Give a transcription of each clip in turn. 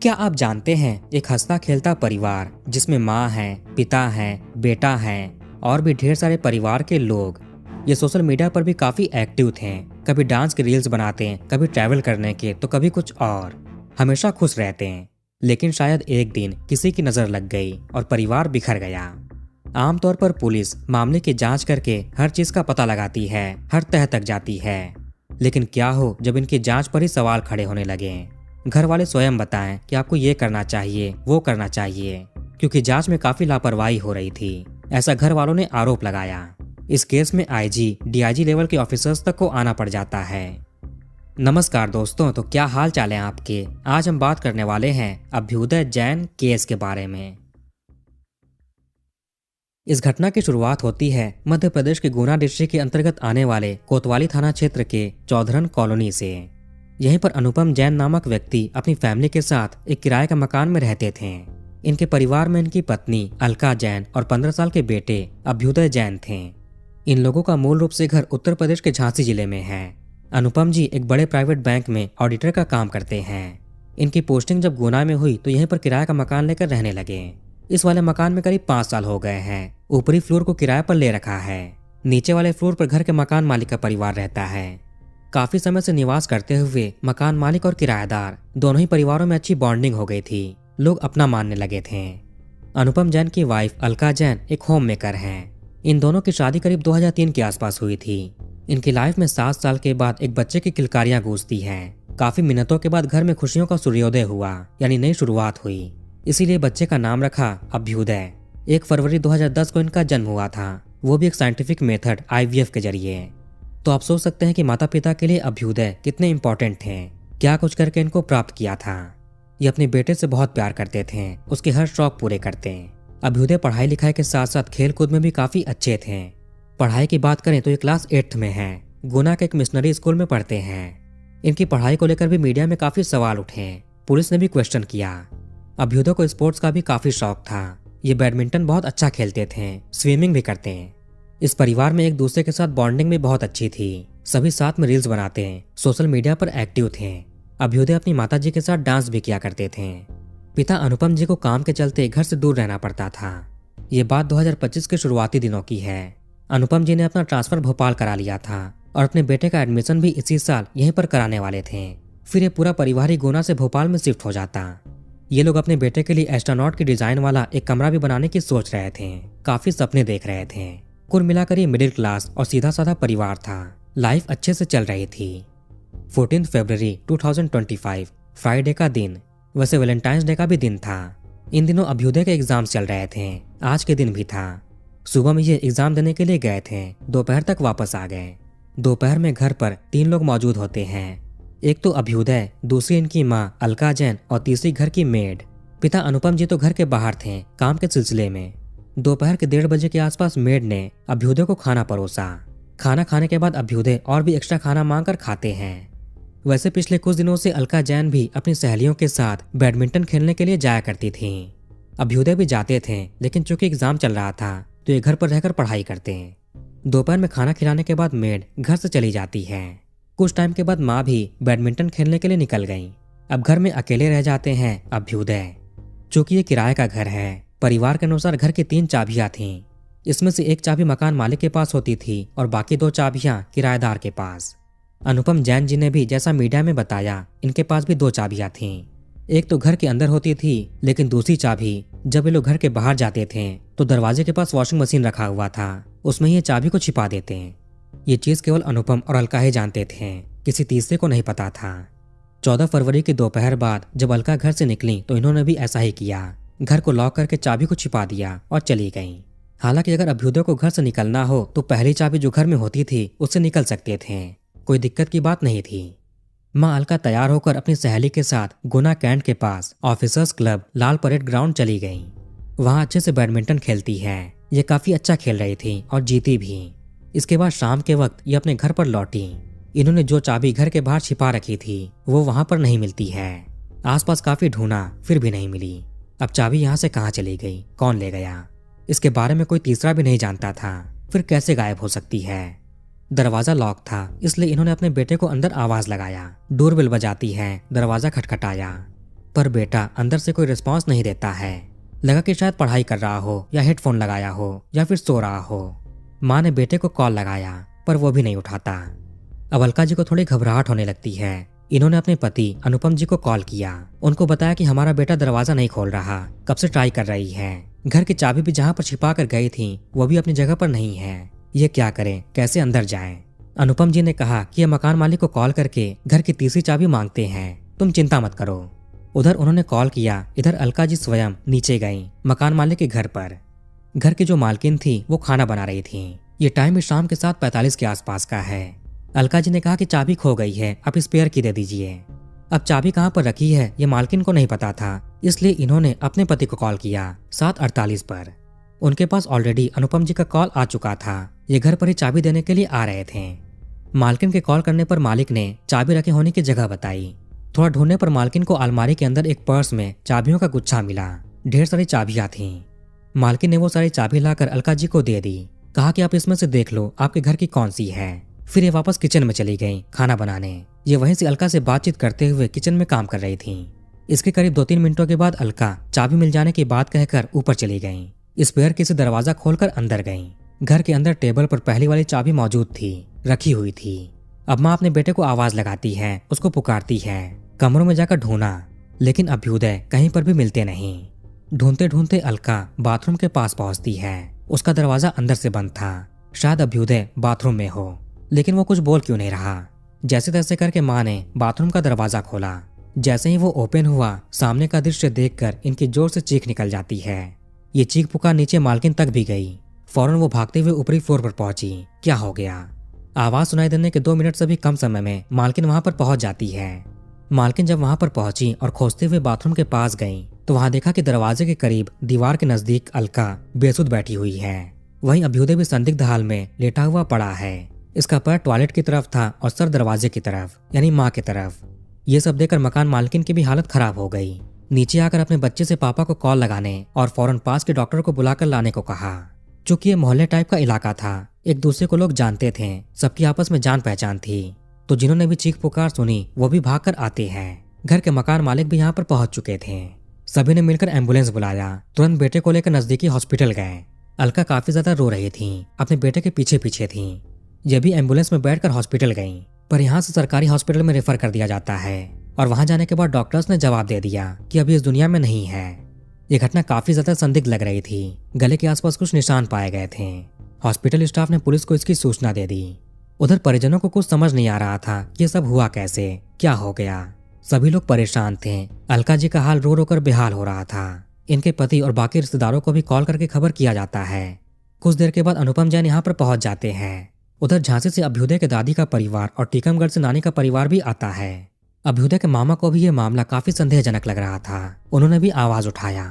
क्या आप जानते हैं एक हंसता खेलता परिवार जिसमें माँ है, पिता है, बेटा है और भी ढेर सारे परिवार के लोग ये सोशल मीडिया पर भी काफी एक्टिव थे। कभी डांस के रील्स बनाते हैं, कभी ट्रैवल करने के, तो कभी कुछ और। हमेशा खुश रहते हैं। लेकिन शायद एक दिन किसी की नजर लग गई और परिवार बिखर गया। आमतौर पर पुलिस मामले की जांच करके हर चीज का पता लगाती है, हर तह तक जाती है। लेकिन क्या हो जब इनकी जांच पर ही सवाल खड़े होने लगे। घर वाले स्वयं बताएं कि आपको ये करना चाहिए, वो करना चाहिए, क्योंकि जांच में काफी लापरवाही हो रही थी, ऐसा घर वालों ने आरोप लगाया। इस केस में आईजी, डीआईजी लेवल के ऑफिसर्स तक को आना पड़ जाता है। नमस्कार दोस्तों, तो क्या हाल चाल है आपके। आज हम बात करने वाले हैं अभ्युदय जैन केस के बारे में। इस घटना की शुरुआत होती है मध्य प्रदेश के गुना डिस्ट्रिक्ट के अंतर्गत आने वाले कोतवाली थाना क्षेत्र के चौधरन कॉलोनी से। यहीं पर अनुपम जैन नामक व्यक्ति अपनी फैमिली के साथ एक किराए का मकान में रहते थे। इनके परिवार में इनकी पत्नी अलका जैन और 15 साल के बेटे अभ्युदय जैन थे। इन लोगों का मूल रूप से घर उत्तर प्रदेश के झांसी जिले में है। अनुपम जी एक बड़े प्राइवेट बैंक में ऑडिटर का काम करते हैं। इनकी पोस्टिंग जब गुना में हुई तो यहीं पर किराए का मकान लेकर रहने लगे। इस वाले मकान में करीब 5 साल हो गए हैं। ऊपरी फ्लोर को किराए पर ले रखा है। नीचे वाले फ्लोर पर घर के मकान मालिक का परिवार रहता है। काफी समय से निवास करते हुए मकान मालिक और किराएदार दोनों ही परिवारों में अच्छी बॉन्डिंग हो गई थी। लोग अपना मानने लगे थे। अनुपम जैन की वाइफ अलका जैन एक होम मेकर हैं। इन दोनों की शादी करीब 2003 के आसपास हुई थी। इनकी लाइफ में 7 साल के बाद एक बच्चे की किलकारियां गूंजती हैं। काफी मिन्नतों के बाद घर में खुशियों का सूर्योदय हुआ, यानी नई शुरुआत हुई। इसीलिए बच्चे का नाम रखा अभ्युदय। 1 फरवरी 2010 को इनका जन्म हुआ था, वो भी एक साइंटिफिक मेथड IVF के जरिए। तो आप सोच सकते हैं कि माता पिता के लिए अभ्युदय कितने इंपॉर्टेंट थे, क्या कुछ करके इनको प्राप्त किया था। ये अपने बेटे से बहुत प्यार करते थे, उसके हर शौक पूरे करते। अभ्युदय पढ़ाई लिखाई के साथ साथ खेल कूद में भी काफी अच्छे थे। पढ़ाई की बात करें तो ये क्लास 8th में है। गुना के एक मिशनरी स्कूल में पढ़ते हैं। इनकी पढ़ाई को लेकर भी मीडिया में काफी सवाल उठे, पुलिस ने भी क्वेश्चन किया। अभ्युदय को स्पोर्ट्स का भी काफी शौक था। ये बैडमिंटन बहुत अच्छा खेलते थे, स्विमिंग भी करते हैं। इस परिवार में एक दूसरे के साथ बॉन्डिंग भी बहुत अच्छी थी। सभी साथ में रील्स बनाते हैं, सोशल मीडिया पर एक्टिव थे। अभ्युदय अपनी माताजी के साथ डांस भी किया करते थे। पिता अनुपम जी को काम के चलते घर से दूर रहना पड़ता था। ये बात 2025 के शुरुआती दिनों की है। अनुपम जी ने अपना ट्रांसफर भोपाल करा लिया था और अपने बेटे का एडमिशन भी इसी साल यहीं पर कराने वाले थे। फिर ये पूरा परिवार ही गुना से भोपाल में शिफ्ट हो जाता। ये लोग अपने बेटे के लिए एस्ट्रोनॉट की डिजाइन वाला एक कमरा भी बनाने की सोच रहे थे। काफी सपने देख रहे थे। कुल मिलाकर ये मिडिल क्लास और सीधा साधा परिवार था। लाइफ अच्छे से चल रही थी। 14 फरवरी 2025 फ्राइडे का दिन, वैसे वैलेंटाइंस डे का भी दिन था। इन दिनों अभ्युदय के एग्जाम चल रहे थे। आज के दिन भी था। सुबह में ये एग्जाम देने के लिए गए थे, दोपहर तक वापस आ गए। दोपहर में घर पर 3 लोग मौजूद होते हैं। एक तो अभ्युदय, दूसरी इनकी माँ अलका जैन और तीसरी घर की मेड। पिता अनुपम जी तो घर के बाहर थे काम के सिलसिले में। दोपहर के 1:30 बजे के आसपास मेड ने अभ्युदय को खाना परोसा। खाना खाने के बाद अभ्युदय और भी एक्स्ट्रा खाना मांग कर खाते हैं। वैसे पिछले कुछ दिनों से अलका जैन भी अपनी सहेलियों के साथ बैडमिंटन खेलने के लिए जाया करती थी। अभ्युदय भी जाते थे, लेकिन चूंकि एग्जाम चल रहा था तो ये घर पर रहकर पढ़ाई करते हैं। दोपहर में खाना खिलाने के बाद मेड घर से चली जाती है। कुछ टाइम के बाद माँ भी बैडमिंटन खेलने के लिए निकल गई। अब घर में अकेले रह जाते हैं अभ्युदय। चूंकि ये किराए का घर है, परिवार के अनुसार घर की 3 चाबियां थीं। इसमें से एक चाबी मकान मालिक के पास होती थी और बाकी 2 चाबियां किराएदार के पास। अनुपम जैन जी ने भी जैसा मीडिया में बताया, इनके पास भी 2 चाबियां थीं। एक तो घर के अंदर होती थी, लेकिन दूसरी चाबी जब ये लोग घर के बाहर जाते थे तो दरवाजे के पास वॉशिंग मशीन रखा हुआ था, उसमें ये चाबी को छिपा देते हैं। ये चीज केवल अनुपम और अलका ही जानते थे, किसी तीसरे को नहीं पता था। 14 फरवरी की दोपहर बाद जब अलका घर से निकली तो इन्होंने भी ऐसा ही किया। घर को लॉक करके चाबी को छिपा दिया और चली गई। हालांकि अगर अभ्युदय को घर से निकलना हो तो पहली चाबी जो घर में होती थी उससे निकल सकते थे, कोई दिक्कत की बात नहीं थी। माँ अलका तैयार होकर अपनी सहेली के साथ गुना कैंट के पास ऑफिसर्स क्लब लाल परेड ग्राउंड चली गई। वहाँ अच्छे से बैडमिंटन खेलती है। ये काफी अच्छा खेल रही थी और जीती भी। इसके बाद शाम के वक्त ये अपने घर पर लौटी। इन्होंने जो चाबी घर के बाहर छिपा रखी थी वो वहाँ पर नहीं मिलती है। आसपास काफी ढूंढा, फिर भी नहीं मिली। अब चाबी यहाँ से कहाँ चली गई, कौन ले गया, इसके बारे में कोई तीसरा भी नहीं जानता था। फिर कैसे गायब हो सकती है। दरवाजा लॉक था, इसलिए इन्होंने अपने बेटे को अंदर आवाज लगाया। डोरबेल बजाती है, दरवाजा खटखटाया। पर बेटा अंदर से कोई रिस्पॉन्स नहीं देता है। लगा कि शायद पढ़ाई कर रहा हो या हेडफोन लगाया हो या फिर सो रहा हो। माँ ने बेटे को कॉल लगाया पर वो भी नहीं उठाता। अब अलका जी को थोड़ी घबराहट होने लगती है। इन्होंने अपने पति अनुपम जी को कॉल किया। उनको बताया कि हमारा बेटा दरवाजा नहीं खोल रहा, कब से ट्राई कर रही है। घर की चाबी भी जहाँ पर छिपा कर गई थी वो भी अपनी जगह पर नहीं है। ये क्या करें, कैसे अंदर जाएं? अनुपम जी ने कहा कि ये मकान मालिक को कॉल करके घर की तीसरी चाबी मांगते हैं, तुम चिंता मत करो। उधर उन्होंने कॉल किया, इधर अलका जी स्वयं नीचे गईं मकान मालिक के घर पर। घर की जो मालकिन थी वो खाना बना रही थी। ये टाइम शाम के 7:45 के आसपास का है। अलका जी ने कहा कि चाबी खो गई है, आप स्पेयर की दे दीजिए। अब चाबी कहाँ पर रखी है ये मालकिन को नहीं पता था, इसलिए इन्होंने अपने पति को कॉल किया 7:48 पर। उनके पास ऑलरेडी अनुपम जी का कॉल आ चुका था। ये घर पर ही चाबी देने के लिए आ रहे थे। मालकिन के कॉल करने पर मालिक ने चाबी रखे होने की जगह बताई। थोड़ा ढूंढने पर मालकिन को अलमारी के अंदर एक पर्स में चाबियों का गुच्छा मिला। ढेर सारी चाबियां थीं। मालकिन ने वो सारी चाबी लाकर अलका जी को दे दी। कहा कि आप इसमें से देख लो आपके घर की कौन सी है। फिर ये वापस किचन में चली गई खाना बनाने। ये वहीं से अलका से बातचीत करते हुए किचन में काम कर रही थी। इसके करीब 2-3 मिनटों के बाद अलका चाबी मिल जाने की बात कहकर ऊपर चली गई। स्पेयर की से दरवाजा खोलकर अंदर गई। घर के अंदर टेबल पर पहली वाली चाबी मौजूद थी, रखी हुई थी। अब माँ अपने बेटे को आवाज लगाती है, उसको पुकारती है। कमरों में जाकर ढूंढा, लेकिन अभ्युदय कहीं पर भी मिलते नहीं। ढूंढते ढूंढते अलका बाथरूम के पास पहुंचती है। उसका दरवाजा अंदर से बंद था। शायद अभ्युदय बाथरूम में हो, लेकिन वो कुछ बोल क्यों नहीं रहा। जैसे तैसे करके माँ ने बाथरूम का दरवाजा खोला। जैसे ही वो ओपन हुआ, सामने का दृश्य देखकर इनकी जोर से चीख निकल जाती है। ये चीख पुकार नीचे मालकिन तक भी गई। फौरन वो भागते हुए ऊपरी फ्लोर पर पहुंची। क्या हो गया? आवाज सुनाई देने के 2 मिनट से भी कम समय में मालकिन वहां पर पहुंच जाती है। मालकिन जब वहां पर पहुंची और खोजते हुए बाथरूम के पास गई तो वहां देखा कि दरवाजे के करीब दीवार के नजदीक अलका बेसुध बैठी हुई है। वहीं अभ्युदय भी संदिग्ध हाल में लेटा हुआ पड़ा है। इसका पैर टॉयलेट की तरफ था और सर दरवाजे की तरफ, यानी माँ की तरफ। ये सब देखकर मकान मालकिन की भी हालत खराब हो गई। नीचे आकर अपने बच्चे से पापा को कॉल लगाने और फौरन पास के डॉक्टर को बुलाकर लाने को कहा। चूंकि ये मोहल्ले टाइप का इलाका था, एक दूसरे को लोग जानते थे, सबकी आपस में जान पहचान थी, तो जिन्होंने भी चीख पुकार सुनी वो भी भागकर आते हैं। घर के मकान मालिक भी यहाँ पर पहुंच चुके थे। सभी ने मिलकर एम्बुलेंस बुलाया। तुरंत बेटे को लेकर नजदीकी हॉस्पिटल गए। अलका काफी ज्यादा रो रही थी, अपने बेटे के पीछे पीछे थी। ये भी एम्बुलेंस में बैठकर हॉस्पिटल गईं, पर यहाँ से सरकारी हॉस्पिटल में रेफर कर दिया जाता है। और वहां जाने के बाद डॉक्टर्स ने जवाब दे दिया कि अभी इस दुनिया में नहीं है। ये घटना काफी ज्यादा संदिग्ध लग रही थी। गले के आसपास कुछ निशान पाए गए थे। हॉस्पिटल स्टाफ ने पुलिस को इसकी सूचना दे दी। उधर परिजनों को कुछ समझ नहीं आ रहा था कि ये सब हुआ कैसे, क्या हो गया। सभी लोग परेशान थे। अलका जी का हाल रो रो कर बेहाल हो रहा था। इनके पति और बाकी रिश्तेदारों को भी कॉल करके खबर किया जाता है। कुछ देर के बाद अनुपम जैन यहाँ पर पहुंच जाते हैं। उधर झांसी से अभ्युदय के दादी का परिवार और टीकमगढ़ से नानी का परिवार भी आता है। अभ्युदय के मामा को भी ये मामला काफी संदेहजनक लग रहा था। उन्होंने भी आवाज उठाया।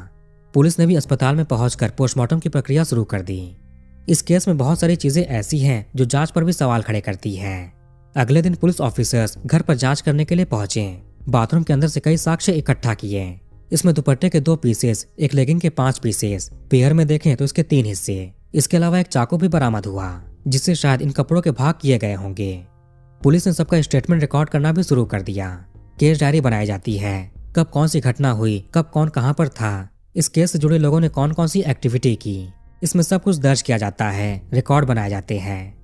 पुलिस ने भी अस्पताल में पहुंचकर पोस्टमार्टम की प्रक्रिया शुरू कर दी। इस केस में बहुत सारी चीजें ऐसी हैं जो जांच पर भी सवाल खड़े करती है। अगले दिन पुलिस ऑफिसर्स घर पर जांच करने के लिए पहुंचे। बाथरूम के अंदर से कई साक्ष्य इकट्ठा किए। इसमें दुपट्टे के 2 पीसेस, एक लेगिंग के 5 पीसेस, पेयर में देखें तो इसके 3 हिस्से। इसके अलावा एक चाकू भी बरामद हुआ, जिससे शायद इन कपड़ों के भाग किए गए होंगे। पुलिस ने सबका स्टेटमेंट रिकॉर्ड करना भी शुरू कर दिया। केस डायरी बनाई जाती है, कब कौन सी घटना हुई, कब कौन कहां पर था, इस केस से जुड़े लोगों ने कौन कौन सी एक्टिविटी की, इसमें सब कुछ दर्ज किया जाता है, रिकॉर्ड बनाए जाते हैं।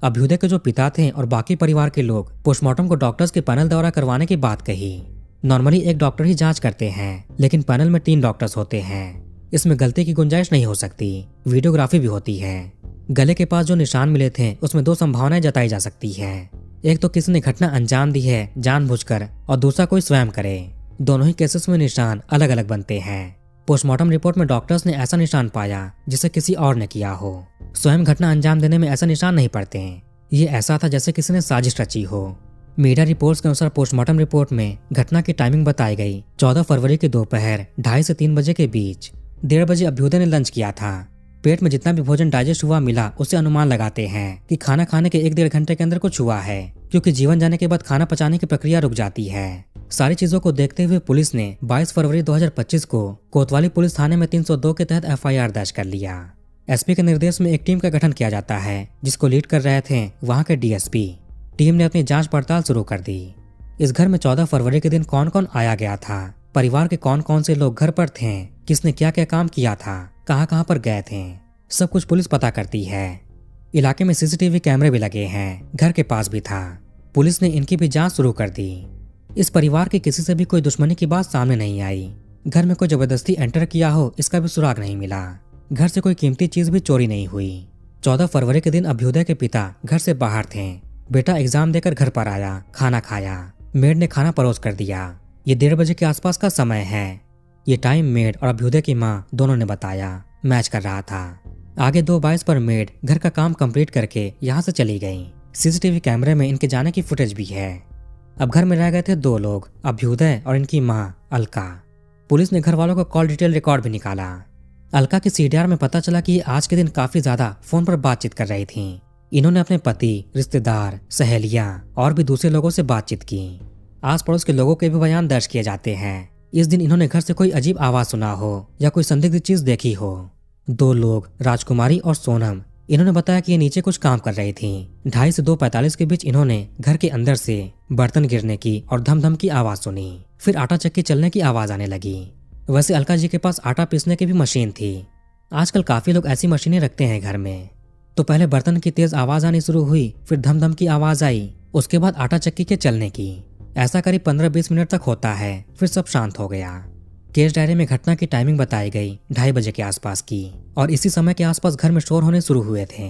अभ्युदय के जो पिता थे और बाकी परिवार के लोग पोस्टमार्टम को डॉक्टर्स के पैनल द्वारा करवाने की बात कही। नॉर्मली एक डॉक्टर ही जांच करते हैं, लेकिन पैनल में 3 डॉक्टर्स होते हैं। इसमें गलती की गुंजाइश नहीं हो सकती। वीडियोग्राफी भी होती है। गले के पास जो निशान मिले थे उसमें 2 संभावनाएं जताई जा सकती है। एक तो किसी ने घटना अंजाम दी है जानबूझकर, और दूसरा कोई स्वयं करे। दोनों ही केसेस में निशान अलग अलग बनते हैं। पोस्टमार्टम रिपोर्ट में डॉक्टर्स ने ऐसा निशान पाया जिसे किसी और ने किया हो। स्वयं घटना अंजाम देने में ऐसा निशान नहीं पड़ते हैं। ये ऐसा था जैसे किसी ने साजिश रची हो। मीडिया रिपोर्ट्स के अनुसार पोस्टमार्टम रिपोर्ट में घटना की टाइमिंग बताई गई 14 फरवरी की दोपहर 2:30 से 3 बजे के बीच। 1:30 बजे अभ्युदय ने लंच किया था। पेट में जितना भी भोजन डाइजेस्ट हुआ मिला, उससे अनुमान लगाते हैं कि खाना खाने के 1-1.5 घंटे के अंदर कुछ हुआ है, क्योंकि जीवन जाने के बाद खाना पचाने की प्रक्रिया रुक जाती है। सारी चीजों को देखते हुए पुलिस ने 22 फरवरी 2025 को कोतवाली पुलिस थाने में 302 के तहत FIR दर्ज कर लिया। एसपी के निर्देश में एक टीम का गठन किया जाता है, जिसको लीड कर रहे थे वहां के DSP। टीम ने अपनी जांच पड़ताल शुरू कर दी। इस घर में 14 फरवरी के दिन कौन कौन आया गया था, परिवार के कौन कौन से लोग घर पर थे, किसने क्या क्या काम किया था, कहाँ कहाँ पर गए थे, सब कुछ पुलिस पता करती है। इलाके में सीसीटीवी कैमरे भी लगे हैं, घर के पास भी था। पुलिस ने इनकी भी जांच शुरू कर दी। इस परिवार के किसी से भी कोई दुश्मनी की बात सामने नहीं आई। घर में कोई जबरदस्ती एंटर किया हो इसका भी सुराग नहीं मिला। घर से कोई कीमती चीज भी चोरी नहीं हुई। 14 फरवरी के दिन अभ्युदय के पिता घर से बाहर थे। बेटा एग्जाम देकर घर पर आया, खाना खाया। मेड ने खाना परोस कर दिया। ये 1:30 बजे के आसपास का समय है। ये टाइम मेड और अभ्युदय की माँ दोनों ने बताया। मैच कर रहा था। आगे 2:22 पर मेड घर का काम कंप्लीट करके यहाँ से चली गई। सीसीटीवी कैमरे में इनके जाने की फुटेज भी है। अब घर में रह गए थे 2 लोग, अभ्युदय और इनकी माँ अलका। पुलिस ने घर वालों का कॉल डिटेल रिकॉर्ड भी निकाला। अलका की सीडीआर में पता चला कि आज के दिन काफी ज्यादा फोन पर बातचीत कर रही थी। इन्होंने अपने पति, रिश्तेदार, सहेलियां और भी दूसरे लोगों से बातचीत की। आस पड़ोस के लोगों के भी बयान दर्ज किए जाते हैं। इस दिन इन्होंने घर से कोई अजीब आवाज सुना हो या कोई संदिग्ध चीज देखी हो। 2 लोग, राजकुमारी और सोनम, इन्होंने बताया कि ये नीचे कुछ काम कर रही थी। 2:30 से 2:45 के बीच इन्होंने घर के अंदर से बर्तन गिरने की और धम धम की आवाज सुनी। फिर आटा चक्की चलने की आवाज आने लगी। वैसे अलका जी के पास आटा पीसने की भी मशीन थी। आजकल काफी लोग ऐसी मशीनें रखते हैं घर में। तो पहले बर्तन की तेज आवाज आनी शुरू हुई, फिर धम धम की आवाज आई, उसके बाद आटा चक्की के चलने की। ऐसा करीब 15-20 मिनट तक होता है, फिर सब शांत हो गया। केस डायरी में घटना की टाइमिंग बताई गई 2:30 बजे के आसपास की, और इसी समय के आसपास घर में शोर होने शुरू हुए थे।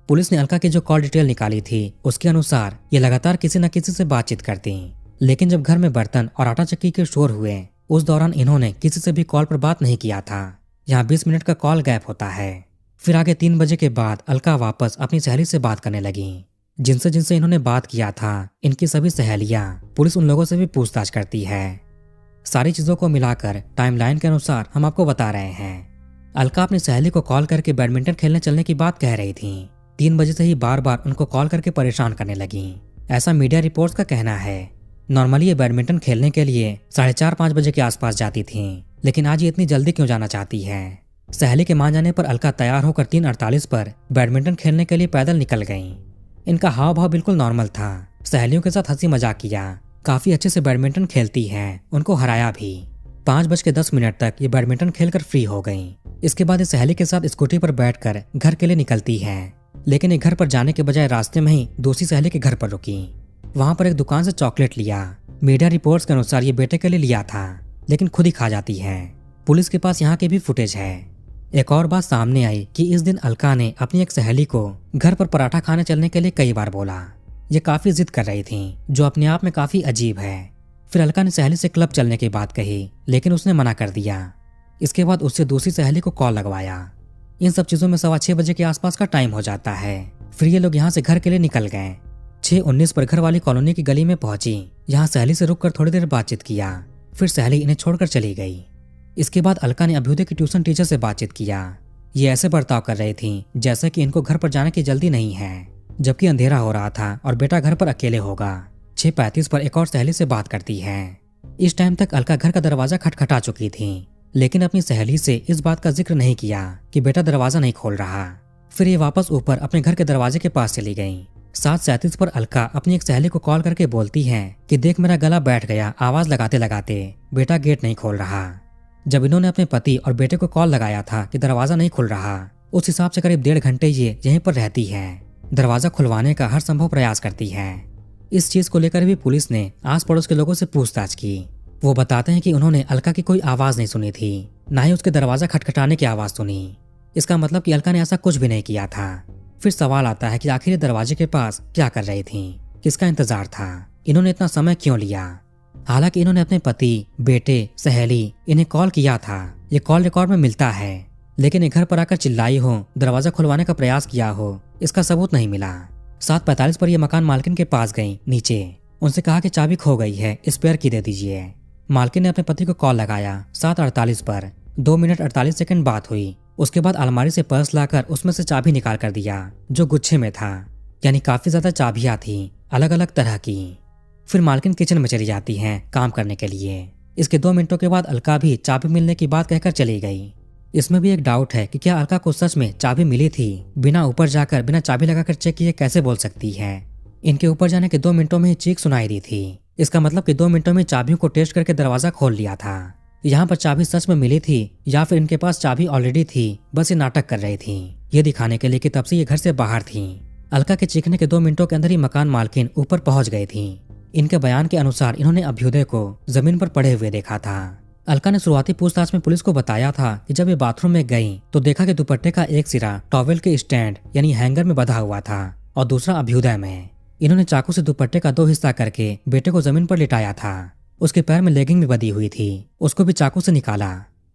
पुलिस ने अलका की जो कॉल डिटेल निकाली थी उसके अनुसार ये लगातार किसी न किसी से बातचीत करती। लेकिन जब घर में बर्तन और आटा चक्की के शोर हुए उस दौरान इन्होंने किसी से भी कॉल पर बात नहीं किया था। यहाँ 20 मिनट का कॉल गैप होता है। फिर आगे 3 बजे के बाद अलका वापस अपनी सहेली से बात करने लगी। जिनसे जिनसे इन्होंने बात किया था इनकी सभी सहेलियां, पुलिस उन लोगों से भी पूछताछ करती है। सारी चीजों को मिलाकर टाइमलाइन के अनुसार हम आपको बता रहे हैं। अलका अपनी सहेली को कॉल करके बैडमिंटन खेलने चलने की बात कह रही थी। 3 बजे से ही बार बार उनको कॉल करके परेशान करने लगी, ऐसा मीडिया रिपोर्ट्स का कहना है। नॉर्मली ये बैडमिंटन खेलने के लिए 4:30-5 बजे के आसपास जाती थी, लेकिन आज ये इतनी जल्दी क्यों जाना चाहती है। सहेली के मान जाने पर अलका तैयार होकर 3:48 पर बैडमिंटन खेलने के लिए पैदल निकल गईं। इनका हाव भाव बिल्कुल नॉर्मल था। सहेलियों के साथ हंसी मजाक किया, काफी अच्छे से बैडमिंटन खेलती हैं, उनको हराया भी। 5:10 तक ये बैडमिंटन खेलकर फ्री हो गईं। इसके बाद ये सहेली के साथ स्कूटी पर बैठकर घर के लिए निकलती हैं, लेकिन ये घर पर जाने के बजाय रास्ते में ही दूसरी सहेली के घर पर रुकी। वहां पर एक दुकान से चॉकलेट लिया। मीडिया रिपोर्ट्स के अनुसार ये बेटे के लिए लिया था, लेकिन खुद ही खा जाती है। पुलिस के पास यहाँ की भी फुटेज है। एक और बात सामने आई कि इस दिन अलका ने अपनी एक सहेली को घर पर पराठा खाने चलने के लिए कई बार बोला। ये काफी जिद कर रही थी, जो अपने आप में काफी अजीब है। फिर अलका ने सहेली से क्लब चलने की बात कही, लेकिन उसने मना कर दिया। इसके बाद उससे दूसरी सहेली को कॉल लगवाया। इन सब चीजों में 6:15 बजे के आसपास का टाइम हो जाता है। फिर ये लोग यहाँ से घर के लिए निकल गए। 6:19 पर घर वाली कॉलोनी की गली में पहुंची। यहाँ सहेली से रुककर थोड़ी देर बातचीत किया, फिर सहेली इन्हें छोड़कर चली गई। इसके बाद अलका ने अभ्युदय की ट्यूशन टीचर से बातचीत किया। ये ऐसे बर्ताव कर रही थी जैसे कि इनको घर पर जाने की जल्दी नहीं है, जबकि अंधेरा हो रहा था और बेटा घर पर अकेले होगा। 6:35 पर एक और सहेली से बात करती है। इस टाइम तक अलका घर का दरवाजा खटखटा चुकी थी, लेकिन अपनी सहेली से इस बात का जिक्र नहीं किया कि बेटा दरवाजा नहीं खोल रहा। फिर ये वापस ऊपर अपने घर के दरवाजे के पास चली गई। 7:37 पर अलका अपनी एक सहेली को कॉल करके बोलती है कि देख मेरा गला बैठ गया आवाज लगाते लगाते, बेटा गेट नहीं खोल रहा। जब इन्होंने अपने पति और बेटे को कॉल लगाया था कि दरवाजा नहीं खुल रहा, उस हिसाब से करीब 1.5 घंटे ये यहीं पर रहती है। दरवाजा खुलवाने का हर संभव प्रयास करती है। इस चीज को लेकर भी पुलिस ने आस पड़ोस के लोगों से पूछताछ की। वो बताते हैं कि उन्होंने अलका की कोई आवाज नहीं सुनी थी, न ही उसके दरवाजा खटखटाने की आवाज सुनी। इसका मतलब कि अलका ने ऐसा कुछ भी नहीं किया था। फिर सवाल आता है कि आखिर ये दरवाजे के पास क्या कर रही थी, किसका इंतजार था, इन्होंने इतना समय क्यों लिया। हालांकि इन्होंने अपने पति, बेटे, सहेली इन्हें कॉल किया था, ये कॉल रिकॉर्ड में मिलता है, लेकिन ये घर पर आकर चिल्लाई हो, दरवाजा खुलवाने का प्रयास किया हो, इसका सबूत नहीं मिला। 7:45 पर ये मकान मालकिन के पास गई नीचे। उनसे कहा कि चाबी खो गई है, स्पेयर की दे दीजिए। मालकिन ने अपने पति को कॉल लगाया। 7:48 पर 2 मिनट 48 सेकंड बात हुई। उसके बाद अलमारी से पर्स लाकर उसमें से चाबी निकाल कर दिया, जो गुच्छे में था। यानी काफी ज्यादा चाबियां थी, अलग अलग तरह की। फिर मालकिन किचन में चली जाती हैं काम करने के लिए। इसके 2 मिनटों के बाद अलका भी चाबी मिलने की बात कहकर चली गई। इसमें भी एक डाउट है कि क्या अलका को सच में चाबी मिली थी। बिना ऊपर जाकर बिना चाबी लगाकर चेक किए कैसे बोल सकती है। इनके ऊपर जाने के 2 मिनटों में ही चीख सुनाई दी थी। इसका मतलब कि 2 मिनटों में चाबियों को टेस्ट करके दरवाजा खोल लिया था। यहाँ पर चाबी सच में मिली थी या फिर इनके पास चाबी ऑलरेडी थी, बस ये नाटक कर रही थी, ये दिखाने के लिए कि तब से ये घर से बाहर थी। अलका के चीखने के 2 मिनटों के अंदर ही मकान मालकिन ऊपर पहुंच गई थी। इनके बयान के अनुसार इन्होंने अभ्युदय को जमीन पर पड़े हुए देखा था। अलका ने शुरुआती पूछताछ में पुलिस को बताया था कि जब ये बाथरूम में गई तो देखा कि दुपट्टे का एक सिरा टॉवेल के स्टैंड यानी हैंगर में बंधा हुआ था और दूसरा अभ्युदय में। इन्होंने चाकू से दुपट्टे का 2 हिस्सा करके बेटे को जमीन पर लिटाया था। उसके पैर में लेगिंग भी बंधी हुई थी, उसको भी चाकू से निकाला।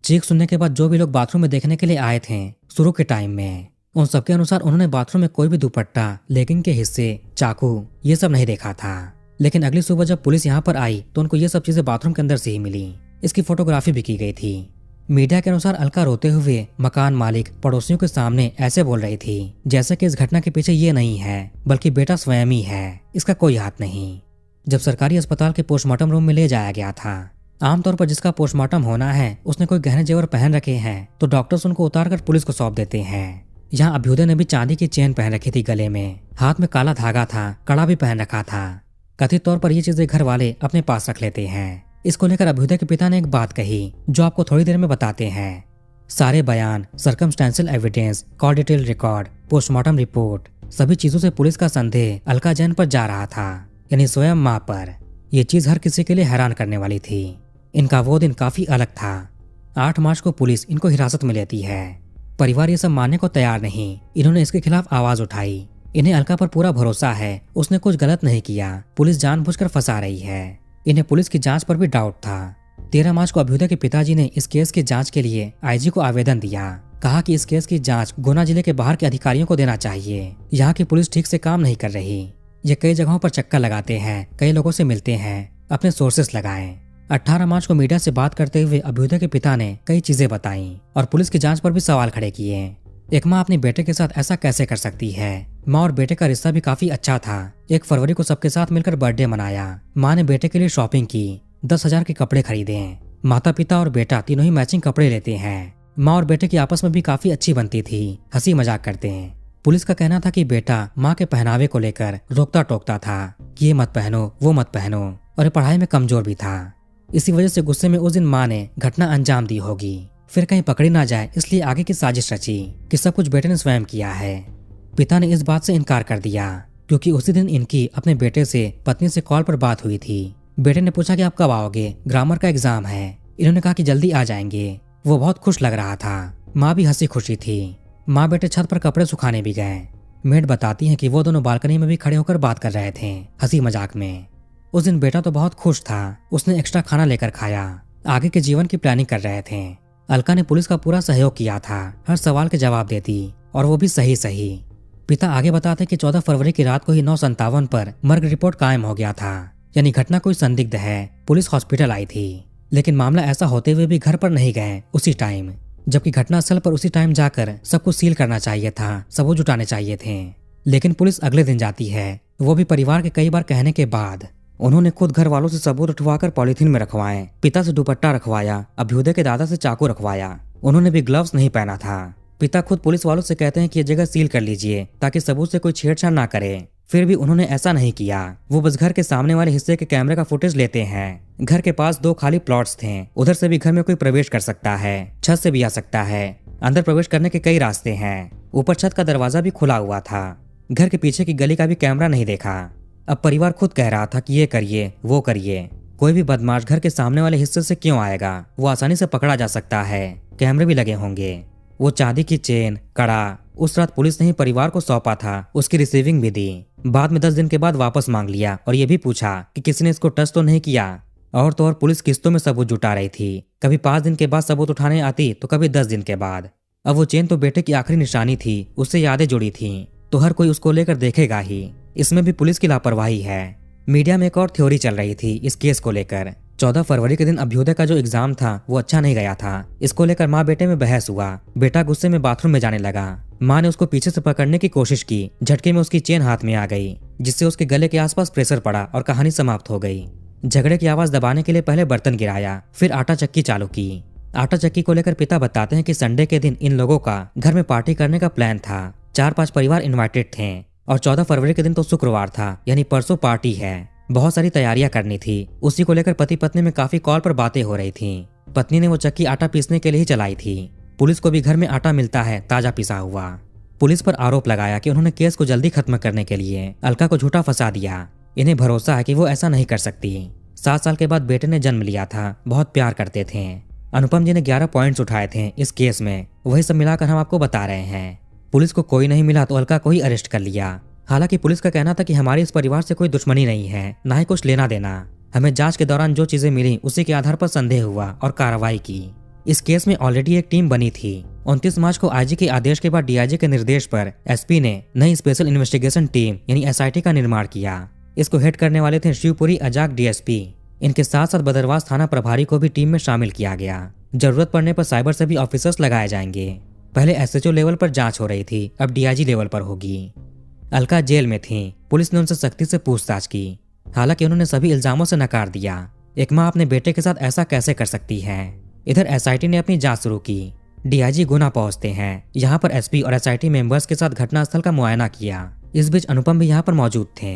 चीख सुनने के बाद जो भी लोग बाथरूम में देखने के लिए आए थे शुरू के टाइम में, उन सबके अनुसार उन्होंने बाथरूम में कोई भी दुपट्टा, लेगिंग के हिस्से, चाकू ये सब नहीं देखा था। लेकिन अगली सुबह जब पुलिस यहाँ पर आई तो उनको ये सब चीजें बाथरूम के अंदर से ही मिली। इसकी फोटोग्राफी भी की गई थी। मीडिया के अनुसार अलका रोते हुए मकान मालिक पड़ोसियों के सामने ऐसे बोल रही थी जैसे कि इस घटना के पीछे ये नहीं है बल्कि बेटा स्वयं ही है, इसका कोई हाथ नहीं। जब सरकारी अस्पताल के पोस्टमार्टम रूम में ले जाया गया था, आमतौर पर जिसका पोस्टमार्टम होना है उसने कोई गहने जेवर पहन रखे हैं तो डॉक्टर्स उनको उतारकर पुलिस को सौंप देते हैं। यहाँ अभ्युदय ने भी चांदी की चेन पहन रखी थी गले में, हाथ में काला धागा था, कड़ा भी पहन रखा था। कथित तौर पर ये चीजें घर वाले अपने पास रख लेते हैं। इसको लेकर अभ्युदय के पिता ने एक बात कही जो आपको थोड़ी देर में बताते हैं। सारे बयान, circumstantial evidence, call detail record, postmortem report, सभी चीजों से पुलिस का संदेह अलका जैन पर जा रहा था, यानी स्वयं मां पर। यह चीज हर किसी के लिए हैरान करने वाली थी। इनका वो दिन काफी अलग था। 8 मार्च को पुलिस इनको हिरासत में लेती है। परिवार ये सब मानने को तैयार नहीं। इन्होंने इसके खिलाफ आवाज उठाई। इन्हें अलका पर पूरा भरोसा है, उसने कुछ गलत नहीं किया, पुलिस जानबूझकर फंसा रही है। इन्हें पुलिस की जांच पर भी डाउट था। 13 मार्च को अभ्युदय के पिताजी ने इस केस की जांच के लिए आईजी को आवेदन दिया। कहा कि इस केस की जांच गुना जिले के बाहर के अधिकारियों को देना चाहिए। यहाँ की पुलिस ठीक से काम नहीं कर रही। ये कई जगहों पर चक्कर लगाते हैं, कई लोगों से मिलते हैं, अपने सोर्सेस लगाएं। 18 मार्च को मीडिया से बात करते हुए अभ्युदय के पिता ने कई चीजें बताई और पुलिस की जांच पर भी सवाल खड़े किए। एक माँ अपने बेटे के साथ ऐसा कैसे कर सकती है? माँ और बेटे का रिश्ता भी काफी अच्छा था। 1 फरवरी को सबके साथ मिलकर बर्थडे मनाया। माँ ने बेटे के लिए शॉपिंग की, 10,000 के कपड़े खरीदे। माता पिता और बेटा तीनों ही मैचिंग कपड़े लेते हैं। माँ और बेटे की आपस में भी काफी अच्छी बनती थी, हंसी मजाक करते हैं। पुलिस का कहना था कि बेटा माँ के पहनावे को लेकर रोकता टोकता था कि ये मत पहनो, वो मत पहनो, और ये पढ़ाई में कमजोर भी था। इसी वजह से गुस्से में उस दिन माँ ने घटना अंजाम दी होगी। फिर कहीं पकड़ी ना जाए इसलिए आगे की साजिश रची कि सब कुछ बेटे ने स्वयं किया है। पिता ने इस बात से इनकार कर दिया क्योंकि उसी दिन इनकी अपने बेटे से पत्नी से कॉल पर बात हुई थी। बेटे ने पूछा कि आप कब आओगे, ग्रामर का एग्जाम है। इन्होंने कहा कि जल्दी आ जाएंगे। वो बहुत खुश लग रहा था। माँ भी हंसी खुशी थी। माँ बेटे छत पर कपड़े सुखाने भी गए। मेड बताती है कि वो दोनों बालकनी में भी खड़े होकर बात कर रहे थे, हंसी मजाक में। उस दिन बेटा तो बहुत खुश था, उसने एक्स्ट्रा खाना लेकर खाया। आगे के जीवन की प्लानिंग कर रहे थे। अलका ने पुलिस का पूरा सहयोग किया था, हर सवाल के जवाब देती और वो भी सही सही। पिता आगे बताते कि 14 फरवरी की रात को ही 9:57 पर मर्ग रिपोर्ट कायम हो गया था, यानी घटना कोई संदिग्ध है। पुलिस हॉस्पिटल आई थी, लेकिन मामला ऐसा होते हुए भी घर पर नहीं गए उसी टाइम, जबकि घटनास्थल पर उसी टाइम जाकर सब कुछ सील करना चाहिए था, सबूत जुटाने चाहिए थे। लेकिन पुलिस अगले दिन जाती है, वो भी परिवार के कई बार कहने के बाद। उन्होंने खुद घर वालों से सबूत उठवाकर पॉलीथीन में रखवाए। पिता से दुपट्टा रखवाया, अभ्युदय के दादा से चाकू रखवाया। उन्होंने भी ग्लव्स नहीं पहना था। पिता खुद पुलिस वालों से कहते हैं कि ये जगह सील कर लीजिए ताकि सबूत से कोई छेड़छाड़ ना करे। फिर भी उन्होंने ऐसा नहीं किया। वो बस घर के सामने वाले हिस्से के कैमरे का फुटेज लेते हैं। घर के पास 2 खाली प्लॉट्स थे, उधर से भी घर में कोई प्रवेश कर सकता है, छत से भी आ सकता है। अंदर प्रवेश करने के कई रास्ते हैं। ऊपर छत का दरवाजा भी खुला हुआ था। घर के पीछे की गली का भी कैमरा नहीं देखा। अब परिवार खुद कह रहा था कि ये करिए, वो करिए। कोई भी बदमाश घर के सामने वाले हिस्से से क्यों आएगा? वो आसानी से पकड़ा जा सकता है, कैमरे भी लगे होंगे। वो चांदी की चेन, कड़ा उस रात पुलिस ने ही परिवार को सौंपा था, उसकी रिसीविंग भी दी। बाद में 10 दिन के बाद वापस मांग लिया और ये भी पूछा कि किसी ने इसको टच तो नहीं किया। और तो और पुलिस किस्तों में सबूत जुटा रही थी, कभी 5 दिन के बाद सबूत उठाने आती तो कभी 10 दिन के बाद। अब वो चेन तो बेटे की आखिरी निशानी थी, उससे यादें जुड़ी थी, तो हर कोई उसको लेकर देखेगा ही। इसमें भी पुलिस की लापरवाही है। मीडिया में एक और थ्योरी चल रही थी इस केस को लेकर। 14 फरवरी के दिन अभ्युदय का जो एग्जाम था वो अच्छा नहीं गया था। इसको लेकर माँ बेटे में बहस हुआ। बेटा गुस्से में बाथरूम में जाने लगा। माँ ने उसको पीछे से पकड़ने की कोशिश की, झटके में उसकी चेन हाथ में आ गई, जिससे उसके गले के आसपास प्रेशर पड़ा और कहानी समाप्त हो गई। झगड़े की आवाज दबाने के लिए पहले बर्तन गिराया, फिर आटा चक्की चालू की। आटा चक्की को लेकर पिता बताते हैं कि संडे के दिन इन लोगों का घर में पार्टी करने का प्लान था। 4-5 परिवार इन्वाइटेड थे और 14 फरवरी के दिन तो शुक्रवार था, यानी परसों पार्टी है। बहुत सारी तैयारियां करनी थी। उसी को लेकर पति पत्नी में काफी कॉल पर बातें हो रही थी। पत्नी ने वो चक्की आटा पीसने के लिए ही चलाई थी। पुलिस को भी घर में आटा मिलता है ताजा पिसा हुआ। पुलिस पर आरोप लगाया कि उन्होंने केस को जल्दी खत्म करने के लिए अलका को झूठा फंसा दिया। इन्हें भरोसा है कि वो ऐसा नहीं कर सकती। 7 साल के बाद बेटे ने जन्म लिया था, बहुत प्यार करते थे। अनुपम जी ने 11 पॉइंट्स उठाए थे इस केस में, वही सब मिलाकर हम आपको बता रहे हैं। पुलिस को कोई नहीं मिला तो अलका को ही अरेस्ट कर लिया। हालांकि पुलिस का कहना था कि हमारी इस परिवार से कोई दुश्मनी नहीं है, ना ही कुछ लेना देना। हमें जांच के दौरान जो चीजें मिली उसी के आधार पर संदेह हुआ और कार्रवाई की। इस केस में ऑलरेडी एक टीम बनी थी। 29 मार्च को आईजी के आदेश के बाद डीआईजी के निर्देश पर एसपी ने नई स्पेशल इन्वेस्टिगेशन टीम यानी एसआईटी का निर्माण किया। इसको हेड करने वाले थे शिवपुरी अजाक डीएसपी। इनके साथ साथ बदरवास थाना प्रभारी को भी टीम में शामिल किया गया। जरूरत पड़ने पर साइबर से भी ऑफिसर्स लगाए जाएंगे। पहले एसएचओ लेवल पर जांच हो रही थी, अब डीआईजी लेवल पर होगी। अलका जेल में थी। पुलिस ने उनसे सख्ती से पूछताछ की। हालांकि उन्होंने सभी इल्जामों से नकार दिया। एक मां अपने बेटे के साथ ऐसा कैसे कर सकती है। इधर एसआईटी ने अपनी जांच शुरू की। डीआईजी गुना पहुंचते हैं। यहाँ पर एसपी और एसआईटी मेंबर्स के साथ घटनास्थल का मुआयना किया। इस बीच अनुपम भी यहाँ पर मौजूद थे।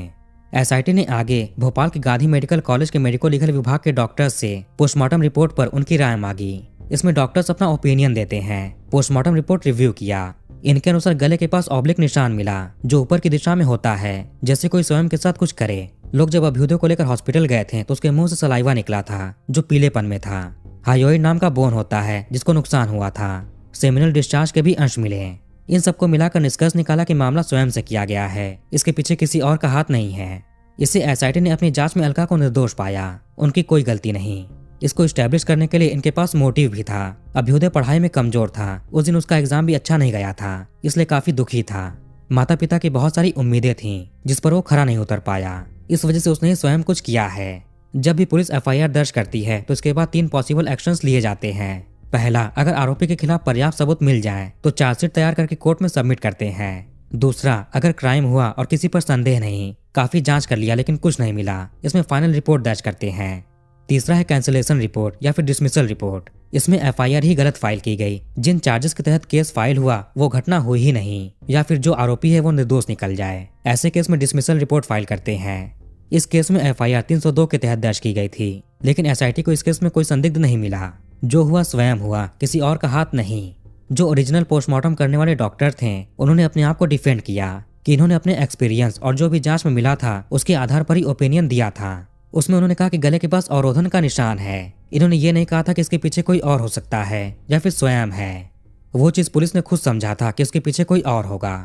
एसआईटी ने आगे भोपाल के गांधी मेडिकल कॉलेज के मेडिको लीगल विभाग के डॉक्टर्स से पोस्टमार्टम रिपोर्ट पर उनकी राय मांगी। इसमें डॉक्टर्स अपना ओपिनियन देते हैं। पोस्टमार्टम रिपोर्ट रिव्यू किया। इनके अनुसार गले के पास ऑब्लिक निशान मिला जो ऊपर की दिशा में होता है, जैसे कोई स्वयं के साथ कुछ करे। लोग जब अभ्युदय को लेकर हॉस्पिटल गए थे तो उसके मुंह से सलाइवा निकला था जो पीलेपन में था। हायोइड नाम का बोन होता है जिसको नुकसान हुआ था। सेमिनल डिस्चार्ज के भी अंश मिले। इन सबको मिलाकर निष्कर्ष निकाला कि मामला स्वयं से किया गया है, इसके पीछे किसी और का हाथ नहीं है। इससे एसआईटी ने अपनी जांच में अलका को निर्दोष पाया, उनकी कोई गलती नहीं। इसको स्टैब्लिश करने के लिए इनके पास मोटिव भी था। अभ्युदय पढ़ाई में कमजोर था, उस दिन उसका एग्जाम भी अच्छा नहीं गया था, इसलिए काफी दुखी था। माता पिता की बहुत सारी उम्मीदें थीं जिस पर वो खरा नहीं उतर पाया, इस वजह से उसने स्वयं कुछ किया है। जब भी पुलिस एफआईआर दर्ज करती है तो इसके बाद 3 पॉसिबल एक्शंस लिए जाते हैं। पहला, अगर आरोपी के खिलाफ पर्याप्त सबूत मिल जाए तो चार्जशीट तैयार करके कोर्ट में सबमिट करते हैं। दूसरा, अगर क्राइम हुआ और किसी पर संदेह नहीं, काफी जांच कर लिया लेकिन कुछ नहीं मिला, इसमें फाइनल रिपोर्ट दर्ज करते हैं। तीसरा है कैंसिलेशन रिपोर्ट या फिर डिसमिसल रिपोर्ट। इसमें एफआईआर ही गलत फाइल की गई, जिन चार्जेस के तहत केस फाइल हुआ वो घटना हुई ही नहीं, या फिर जो आरोपी है वो निर्दोष निकल जाए। ऐसे केस में डिसमिसल रिपोर्ट फाइल करते हैं। इस केस में एफआईआर 302 के तहत दर्ज की गई थी, लेकिन एसआईटी को इस केस में कोई संदिग्ध नहीं मिला। जो हुआ स्वयं हुआ, किसी और का हाथ नहीं। जो ओरिजिनल पोस्टमार्टम करने वाले डॉक्टर थे उन्होंने अपने आप को डिफेंड किया कि इन्होंने अपने एक्सपीरियंस और जो भी जांच में मिला था उसके आधार पर ही ओपिनियन दिया था। उसमें उन्होंने कहा कि गले के पास अवरोधन का निशान है। इन्होंने ये नहीं कहा था कि इसके पीछे कोई और हो सकता है या फिर स्वयं है। वो चीज पुलिस ने खुद समझा था कि उसके पीछे कोई और होगा।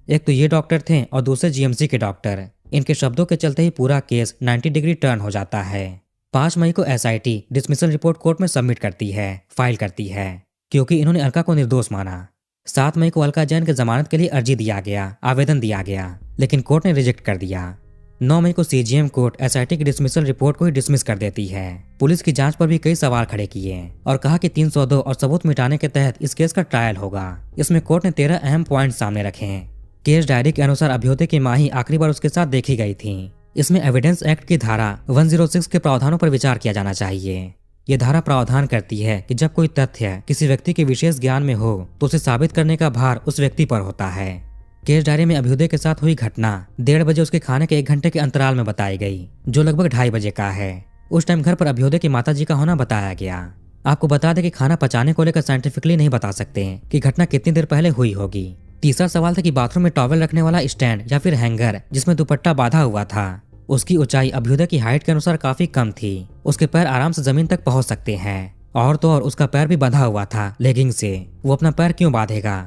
एक तो ये डॉक्टर थे और दूसरे जीएमसी के डॉक्टर। इनके शब्दों के चलते ही पूरा केस 90 डिग्री टर्न हो जाता है। 5 मई को एसआईटी डिसमिसल रिपोर्ट कोर्ट में सबमिट करती है, फाइल करती है, क्योंकि इन्होंने अलका को निर्दोष माना। 7 मई को अलका जैन के जमानत के लिए अर्जी दिया गया, आवेदन दिया गया, लेकिन कोर्ट ने रिजेक्ट कर दिया। 9 मई को सीजीएम कोर्ट एसआईटी की डिसमिसल रिपोर्ट को ही डिसमिस कर देती है। पुलिस की जांच पर भी कई सवाल खड़े किए और कहा कि 302 और सबूत मिटाने के तहत इस केस का ट्रायल होगा। इसमें कोर्ट ने 13 अहम पॉइंट सामने रखे हैं। केस डायरी के अनुसार अभ्युदय की मां ही आखिरी बार उसके साथ देखी गई थी। इसमें एविडेंस एक्ट की धारा 106 के प्रावधानों पर विचार किया जाना चाहिए। ये धारा प्रावधान करती है कि जब कोई तथ्य किसी व्यक्ति के विशेष ज्ञान में हो तो उसे साबित करने का भार उस व्यक्ति पर होता है। केस डायरी में अभ्युदय के साथ हुई घटना 1:30 बजे उसके खाने के 1 घंटे के अंतराल में बताई गई, जो लगभग 2:30 बजे का है। उस टाइम घर पर अभ्युदय की माताजी का होना बताया गया। आपको बता दें कि खाना पचाने को लेकर साइंटिफिकली नहीं बता सकते कि घटना कितनी देर पहले हुई होगी। तीसरा सवाल था कि बाथरूम में टॉवेल रखने वाला स्टैंड या फिर हैंगर जिसमें दुपट्टा बांधा हुआ था, उसकी ऊंचाई अभ्युदय की हाइट के अनुसार काफी कम थी। उसके पैर आराम से जमीन तक पहुंच सकते हैं, और तो और उसका पैर भी बंधा हुआ था लेगिंग से। वो अपना पैर क्यों बांधेगा?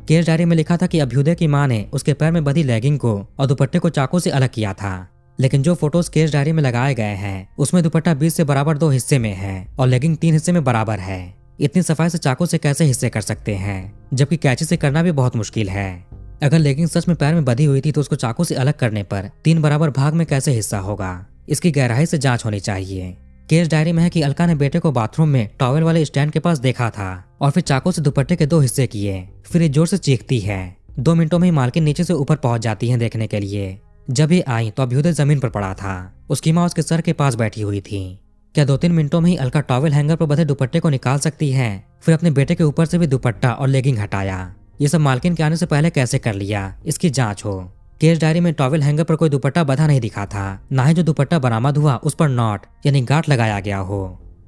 केस डायरी में लिखा था कि अभ्युदय की मां ने उसके पैर में बंधी लेगिंग को और दुपट्टे को चाकू से अलग किया था, लेकिन जो फोटोज केस डायरी में लगाए गए हैं उसमें दुपट्टा 20 से बराबर 2 हिस्से में है और लेगिंग 3 हिस्से में बराबर है। इतनी सफाई से चाकू से कैसे हिस्से कर सकते हैं, जबकि कैंची से करना भी बहुत मुश्किल है। अगर लेगिंग सच में पैर में बंधी हुई थी तो उसको चाकू से अलग करने पर 3 बराबर भाग में कैसे हिस्सा होगा? इसकी गहराई से जांच होनी चाहिए। केस डायरी में है कि अलका ने बेटे को बाथरूम में टॉवेल वाले स्टैंड के पास देखा था और फिर चाकू से दुपट्टे के 2 हिस्से किए। फिर ये जोर से चीखती है। 2 मिनटों में ही मालकिन नीचे से ऊपर पहुंच जाती है देखने के लिए। जब ये आई तो अभ्युदय जमीन पर पड़ा था। उसकी माँ उसके सर के पास बैठी हुई थी। क्या 2-3 मिनटों में ही अलका टॉवेल हैंगर पर बंधे दुपट्टे को निकाल सकती है? फिर अपने बेटे के ऊपर से भी दुपट्टा और लेगिंग हटाया। ये सब मालकिन के आने से पहले कैसे कर लिया? इसकी जांच हो। केस डायरी में टॉवेल हैंगर पर कोई दुपट्टा बंधा नहीं दिखा था, ना ही जो दुपट्टा बरामद हुआ उस पर नॉट यानी गांठ लगाया गया हो।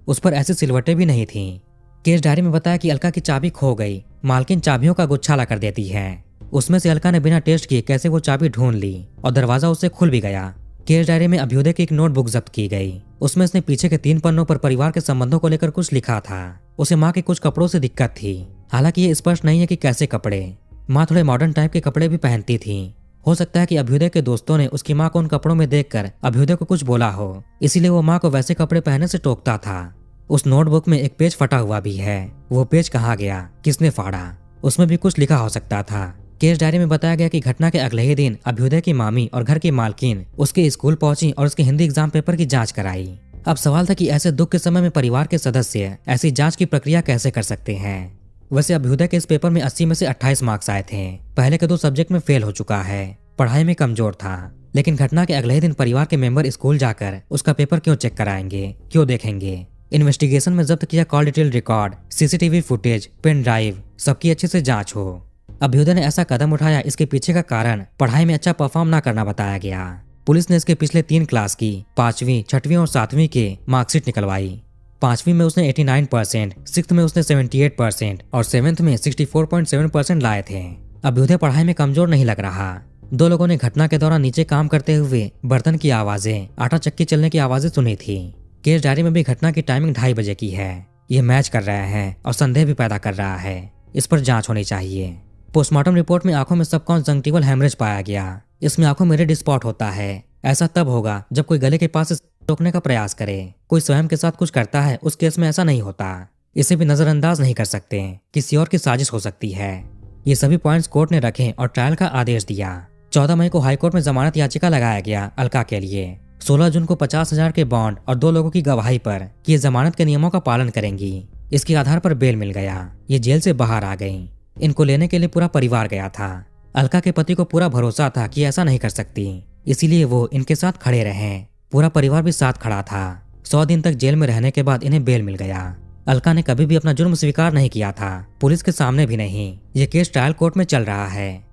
उस पर ऐसी सिलवटें भी नहीं थीं। केस डायरी में बताया कि अलका की चाबी खो गई। मालकिन चाबियों का गुच्छा ला कर देती है। उसमें से अलका ने बिना टेस्ट किए कैसे वो चाबी ढूंढ ली और दरवाजा उससे खुल भी गया। केस डायरी में अभ्युदय की एक नोटबुक जब्त की गई। उसमें उसने पीछे के 3 पन्नों पर परिवार के संबंधों को लेकर कुछ लिखा था। उसे माँ के कुछ कपड़ों से दिक्कत थी, हालांकि ये स्पष्ट नहीं है कि कैसे कपड़े। माँ थोड़े मॉडर्न टाइप के कपड़े भी पहनती थी। हो सकता है कि अभ्युदय के दोस्तों ने उसकी माँ को उन कपड़ों में देखकर अभ्युदय को कुछ बोला हो, इसीलिए वो माँ को वैसे कपड़े पहनने से टोकता था। उस नोटबुक में एक पेज फटा हुआ भी है। वो पेज कहाँ गया, किसने फाड़ा, उसमें भी कुछ लिखा हो सकता था। केस डायरी में बताया गया कि घटना के अगले ही दिन अभ्युदय की मामी और घर की मालकिन उसके स्कूल पहुंची और उसके हिंदी एग्जाम पेपर की जांच कराई। अब सवाल था कि ऐसे दुख के समय में परिवार के सदस्य ऐसी जांच की प्रक्रिया कैसे कर सकते हैं। वैसे अभ्युदय के इस पेपर में 80 में से 28 मार्क्स आए थे। पहले के 2 सब्जेक्ट में फेल हो चुका है, पढ़ाई में कमजोर था। लेकिन घटना के अगले ही दिन परिवार के मेंबर स्कूल जाकर उसका पेपर क्यों चेक कराएंगे, क्यों देखेंगे। इन्वेस्टिगेशन में जब्त किया call detail record, CCTV footage, pen drive, सबकी अच्छे से जांच हो। अभ्युदय ने ऐसा कदम उठाया, इसके पीछे का कारण पढ़ाई में अच्छा परफॉर्म ना करना बताया गया। पुलिस ने इसके पिछले 3 क्लास की 5वीं, 6वीं और 7वीं के मार्कशीट निकलवाई। 5वीं में उसने 89%, 6th में उसने 78% और 7th में 64.7% लाए थे। अभ्युदय पढ़ाई में कमजोर नहीं लग रहा। 2 लोगों ने घटना के दौरान नीचे काम करते हुए बर्तन की आवाजें, आटा चक्की चलने की आवाजें सुनी थी। केस डायरी में भी घटना की टाइमिंग 2:30 बजे की है। ये मैच कर रहा है और संदेह भी पैदा कर रहा है। इस पर जांच होनी चाहिए। पोस्टमार्टम रिपोर्ट में आंखों में सबकॉन्जंक्टिवल हेमरेज पाया गया। इसमें आंखों में रेड स्पॉट होता है। ऐसा तब होगा जब कोई गले के पास से रोकने का प्रयास करे। कोई स्वयं के साथ कुछ करता है, उस केस में ऐसा नहीं होता। इसे भी नजरअंदाज नहीं कर सकते, किसी और की साजिश हो सकती है। ये सभी पॉइंट्स कोर्ट ने रखे और ट्रायल का आदेश दिया। 14 मई को हाईकोर्ट में जमानत याचिका लगाया गया अलका के लिए। 16 जून को 50,000 के बॉन्ड और 2 लोगों की गवाही पर कि ये जमानत के नियमों का पालन करेंगी। इसके आधार पर बेल मिल गया। ये जेल से बाहर आ गई। इनको लेने के लिए पूरा परिवार गया था। अलका के पति को पूरा भरोसा था कि ऐसा नहीं कर सकती, इसीलिए वो इनके साथ खड़े रहे। पूरा परिवार भी साथ खड़ा था। 100 दिन तक जेल में रहने के बाद इन्हें बेल मिल गया। अलका ने कभी भी अपना जुर्म स्वीकार नहीं किया था, पुलिस के सामने भी नहीं। ये केस ट्रायल कोर्ट में चल रहा है।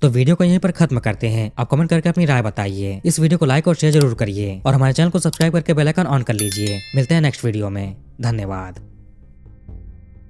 तो वीडियो को यहीं पर खत्म करते हैं। आप कमेंट करके अपनी राय बताइए। इस वीडियो को लाइक और शेयर जरूर करिए और हमारे चैनल को सब्सक्राइब करके बेल आइकन ऑन कर लीजिए। मिलते हैं नेक्स्ट वीडियो में। धन्यवाद।